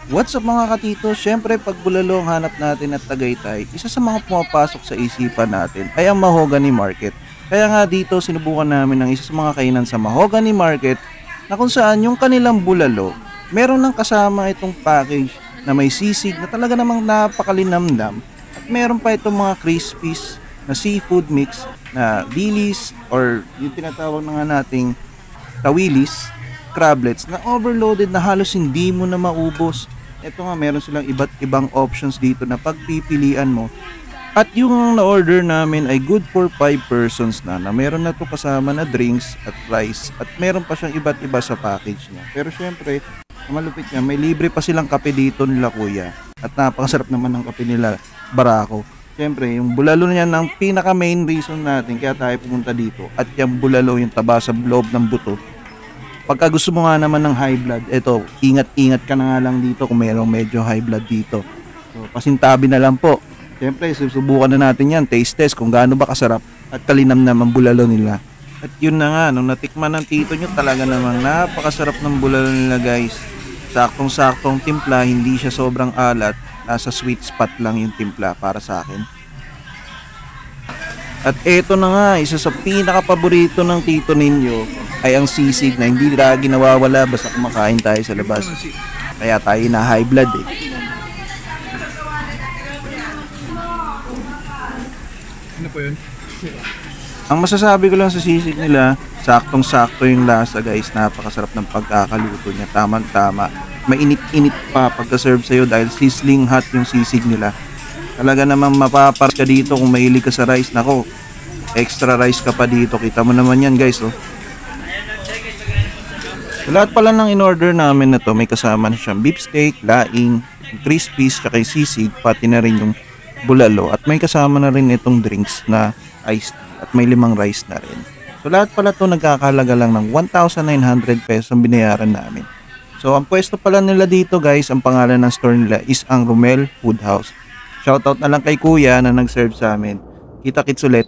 What's up mga katito? Siyempre pag bulalo ang hanap natin at Tagaytay, isa sa mga pumapasok sa isipan natin ay ang Mahogany Market. Kaya nga dito sinubukan namin ang isa sa mga kainan sa Mahogany Market na kung saan yung kanilang bulalo, meron ng kasama itong package na may sisig na talaga namang napakalinamnam at meron pa itong mga crispies na seafood mix na dilis or yung tinatawag na nga nating tawilis, crablets na overloaded na halos hindi mo na maubos. Ito nga, meron silang iba't ibang options dito na pagpipilian mo. At yung na-order namin ay good for 5 persons na meron na to kasama na drinks at rice at meron pa siyang iba't iba sa package niya. Pero syempre, ang malupit niya, may libre pa silang kape dito nila kuya. At napakasarap naman ng kape nila, Barako. Syempre, yung bulalo niya ng pinaka main reason natin kaya tayo pumunta dito. At yung bulalo, yung taba sa loob ng buto. Pagka gusto mo nga naman ng high blood, eto, ingat-ingat ka na nga lang dito kung mayroong medyo high blood dito. So, pasintabi na lang po. Siyempre, susubukan na natin yan, taste test kung gaano ba kasarap at kalinamnam ang bulalo nila. At yun na nga, nung natikman ng tito nyo, talaga namang napakasarap ng bulalo nila guys. Saktong-saktong timpla, hindi siya sobrang alat, nasa sweet spot lang yung timpla para sa akin. At eto na nga, isa sa pinaka-paborito ng tito ninyo ay ang sisig na hindi lagi nawawala basta kumakain tayo sa labas. Kaya tayo na high blood eh. Ano po yun? Ang masasabi ko lang sa sisig nila, saktong-sakto yung lasa guys. Napakasarap ng pagkakaluto niya. Tama-tama. Mainit-init pa pagka-serve sa'yo dahil sizzling hot yung sisig nila. Talaga namang mapaparas ka dito kung mahilig ka sa rice. Nako, extra rice ka pa dito. Kita mo naman yan guys, oh. So, lahat pala ng in-order namin na to, may kasama na siyang beef steak, laing, crispies, tsaka yung sisig, pati na rin yung bulalo. At may kasama na rin itong drinks na iced tea at may 5 rice na rin. So lahat pala to nagkakahalaga lang ng 1,900 pesos ang binayaran namin. So ang pwesto pala nila dito guys, ang pangalan ng store nila is ang Romel Food House. Shoutout na lang kay kuya na nag-serve sa amin. Kita kits ulit.